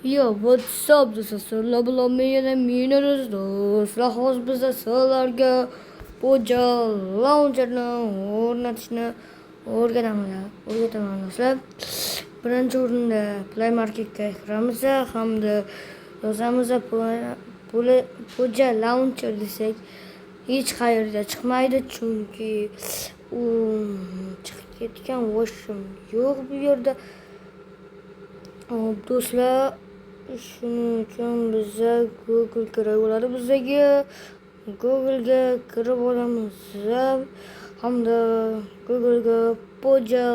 Yo, what's up? This is Labla me and Minerals. Lahos bize sığlarga boca launcherni o'rnatishni o'rgataman do'stlar. Birinchi o'rinda Play Marketga kiramiz hamda yozamiz Poja launcher desak hech qayerda chiqmaydi, chunki u chiqib ketgan version yo'q bu yerda. Do'stlar, shuning uchun biza Google kerak bo'ladi bizga. Google'ga kirib olamiz hamda Google'ga Poja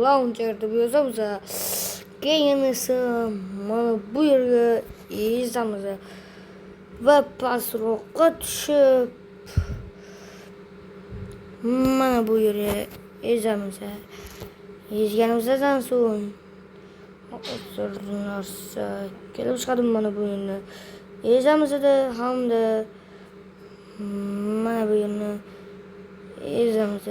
launcher deb yozamiz. Keyin esa mana bu yerga yozamiz va pastroqqa tushib mana bu yerga yozamiz. Yozganimizdan so'ng narsa kelib chiqadi mana bu yerni yozamiz hamda mana bu yerni yozamiz.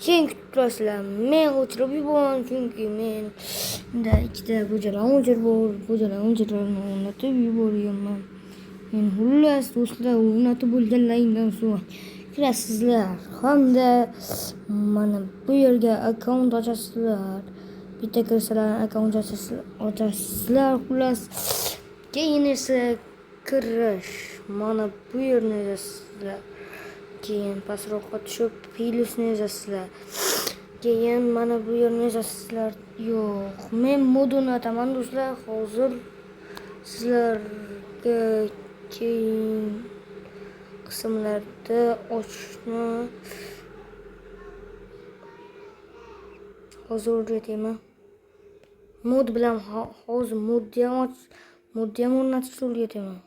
Keyin kutib turasizlar. Men o'chirib yuboraman, chunki menda ikkita Poja launcher bor. Poja launcherlarni o'rnatib yuboryapman. Men xullas do'stlar, o'rnatib bo'lganlaridan so'ng kirasizlar hamda mana bu yerga akkaunt ochasizlar. Bitta kirsalar akkaunt ochasizlar xullas. Keyin esa kirish mana bu yerni yozasizlar. Keyin pastroqqa tushib plyusni yozasizlar. Keyin mana bu yerni yozasizlar. Yo'q, men mod o'rnataman do'stlar. Hozir sizlarga keyin qismlarda ochishni hozir o'rgataman. Mod bilan hozir modni ham o'rnatishni o'rgataman.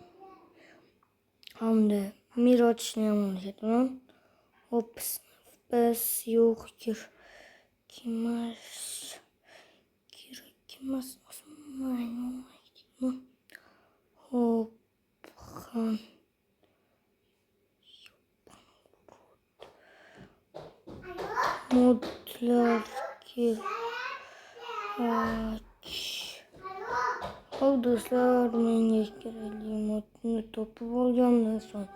Hamda mir ochishni ham o'rgataman. Biz yo'q kerak emas. Modlar kerak. Hop do'stlar, menga kerakli modni topib olganimdan so'ng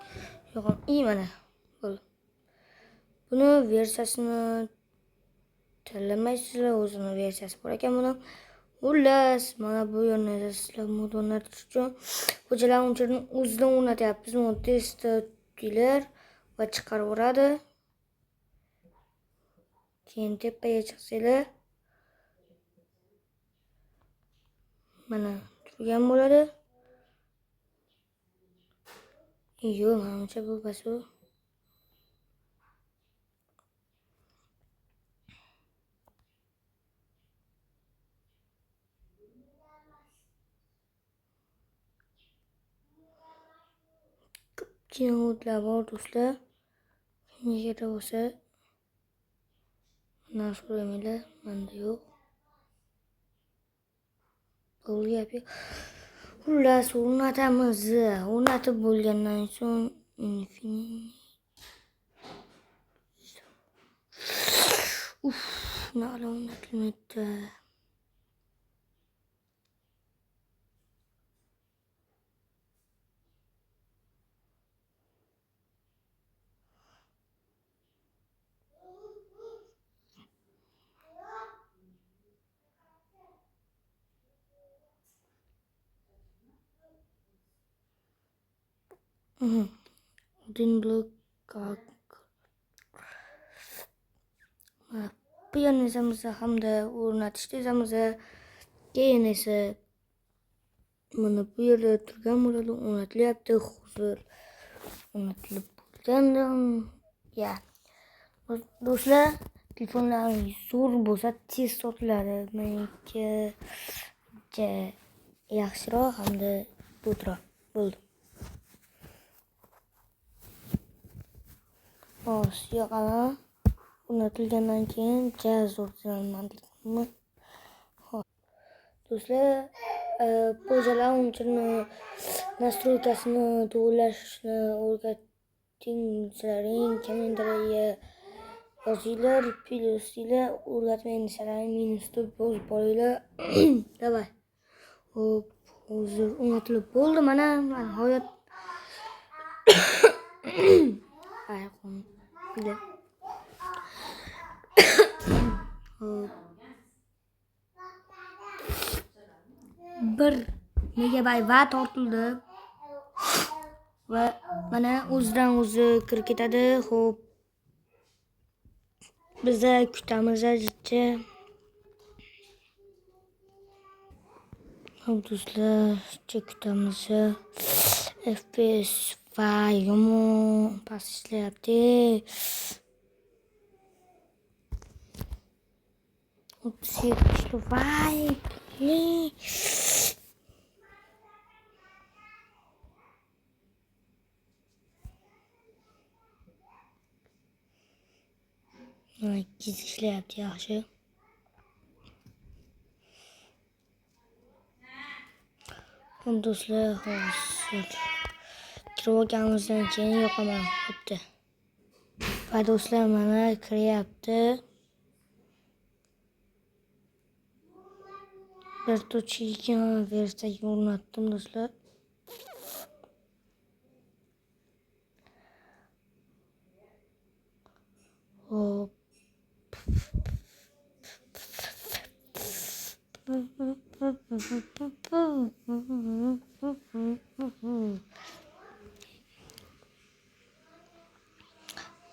mana bo'ldi. Buni versiyasini tanlamaysizlar, o'zini versiyasi bor ekan buni. Xullas, mana bu yerni yozasizlar mod o'rnatish uchun. Poja launcherni o'zidan o'rnatyapmiz. Testda tuylar va chiqaraveradi. Keyin tepaga chiqsanglar mana turgan bo'ladi. Yo'q, menimcha bu basu. Keyin o'tlar bor do'stlar. Kimga bo'lsa narsa so'ramanglar, menda yo'q. Bo'lyapti. Xullas o'rnatamiz. O'rnatib bo'lgandan so'ng nari o'rnatilmayapti. Один blok bu yerni yozamiz hamda o'rnatishni yozamiz. Keyin esa mana bu yerda turgan bo'ladi, o'rnatilyapti. Hozir o'rnatilib bo'lgandan do'stlar, telefonlaringiz zo'r bo'lsa tez sotiladi. Menga yaxshiroq hamda bo'troq bo'ldi. Yo'qami? O'rnatilgandan keyin zo'rlanman. Do'stlar, Poja launcherni nastroykasini to'g'rilashni o'rgating. Sizlarning kommentariyaga yozinglar, plyusinglar, o'rgatma indisalarni minusda yozib olinglar. Davay. Hop, hozir unutilib bo'ldi mana nihoyat. Ayqon. Hop. 1 megabayt va tortildi. Va mana o'zidan o'zi kirib ketadi. Hop. Biz kutamiz ajitcha. Hop do'stlar, kutamiz. FPS va yomon past ishlayapti. Что вайп, Giz ishlayapti yaxshi. Do'stlar, hozir kirganimizdan keyin yo'qaman bo'pti. Va do'stlar mana kiryapti. Bir to'chiga versak o'rnatdim do'stlar. Hop.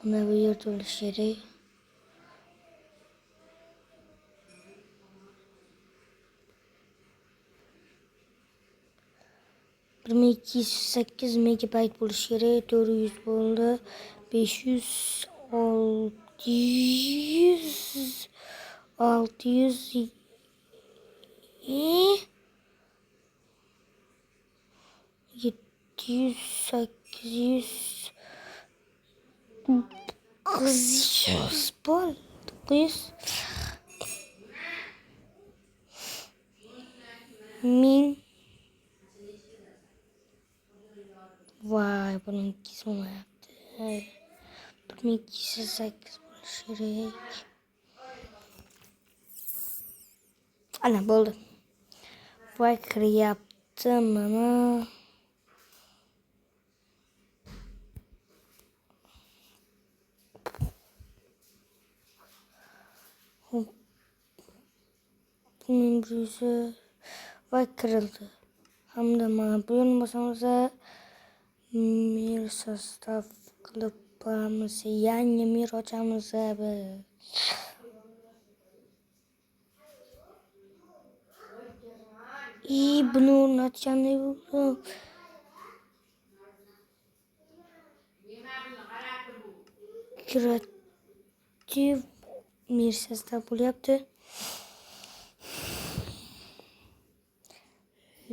Buna bir yer to'lish kerak. Bir 208 megabayt bo'lishi kerak. 400 bo'ldi. 500 600 700 800 900 bol 900 1000. Vay, buning olmayapti. 1208 bo'lishi kerak. Ana bo'ldi. Voy kiryapti mana. Buning bruzi voy kirildi. Hamda mana bu yerni bosamiz. Mir sostav qilib boramiz. Yangi mir ochamiz biz. Bunu o'rnatganday bo'ldim. Kreativ mir sostav bo'lyapti.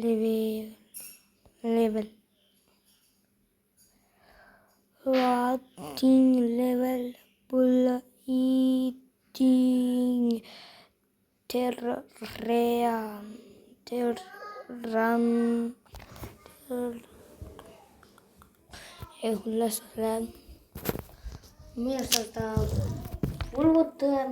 Level. Rating level bulleting terran xullas men sostav bo'ldim.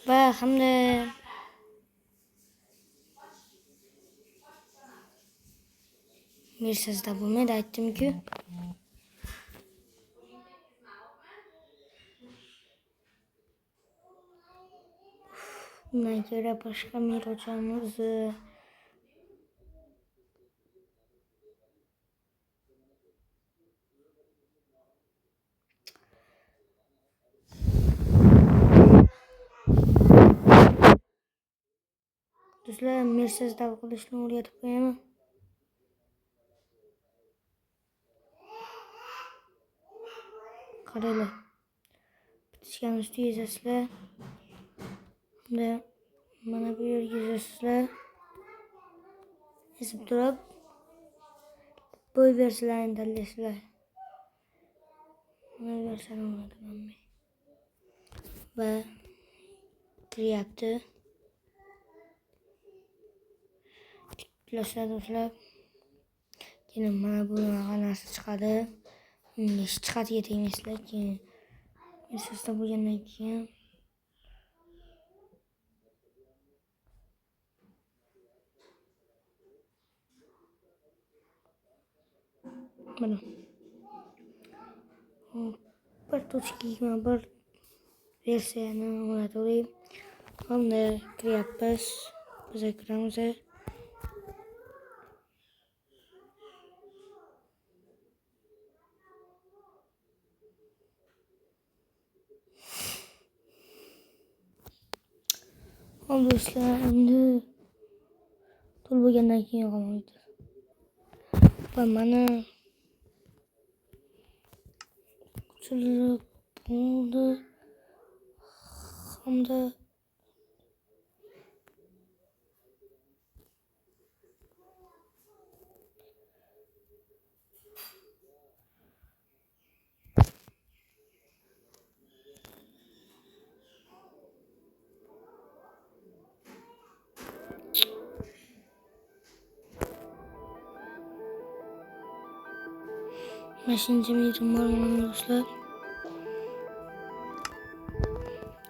Va hamda Mersizda bo'lmaydi, aytdim-ku. Bundan ko'ra boshqa mir ochamiz. Do'stlar, Mersizda qilishni o'rgatib qo'yaman. Qaranglar. Bitishgan ustiga yozasizlar. Mana bu yerga yozasizlar. Yozib turib, bo'y versiyalarini tanlaysizlar. Ona versen oynadım ve kiryapti. Do'stlar, keyin mana bu narsa chiqadi. Ish chiqadiga tegmaysizlar. Keyin sizda bo'lgandan keyin mana bir tochka bir versiyani o'rnatib hamda kiryapmiz. Biz kiramiz. Hop do'stlar, endi to'l bo'lgandan keyin qolmaydi. Va mana kuchli bo'ldi hamda mashinchi merim bor mana do'stlar.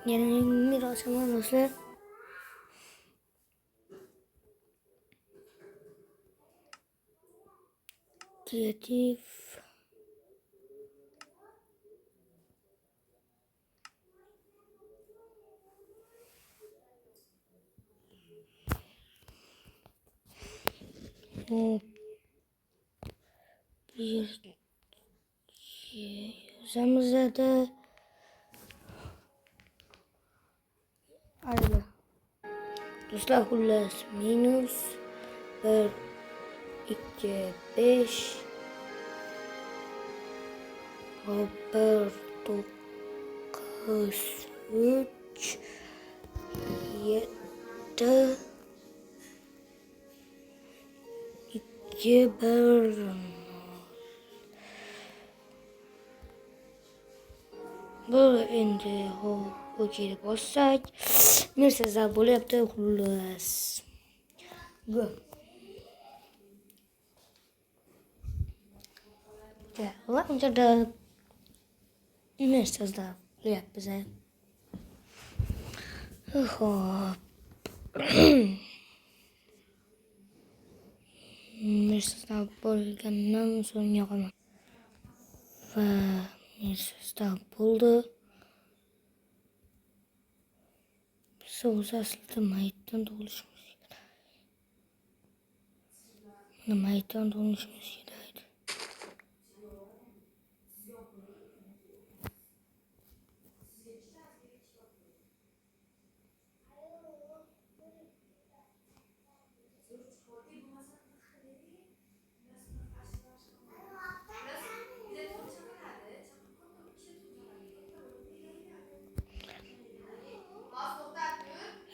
Yana mir ochaman do'stlar. Kreativ bir yozamizda arada. Do'stlar, xullas minus 1 2 5 1 9 3 7 2 1 bu endi o'chiga bossak narsazlar bo'lyapti. Xullas go unchada narsazlar bo'lyapmiz. Hop narsazlar bo'lgandan so'ng yoqaman va narsazlar bo'ldi. Biz aslida mayitdan tug'ilishimiz kerak. Mayitdan tug'ilishimiz kerak.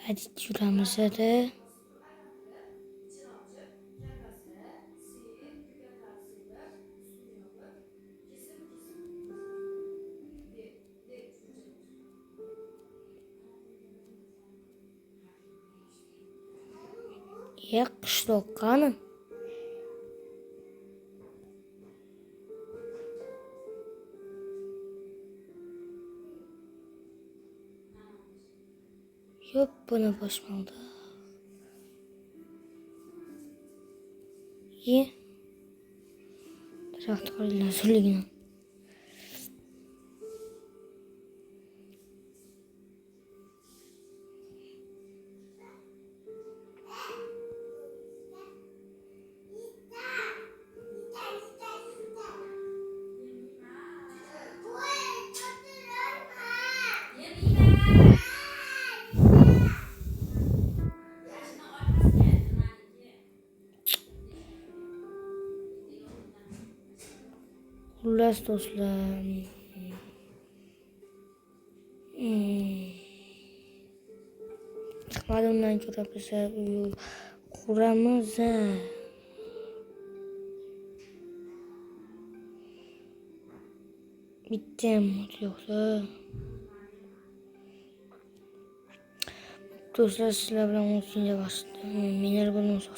Hadi yuramiz hadi. Ya qishloqqani? Yo'q, buni boshmaldi. Daraxt qo'yilgan so'ligini. Xullas do'stlar, chiqmadi undan ko'ra biz quramiz. Bittimi yoksa? Do'stlar, sizlar bilan 10-ga bosdim. Meni bo'lmasa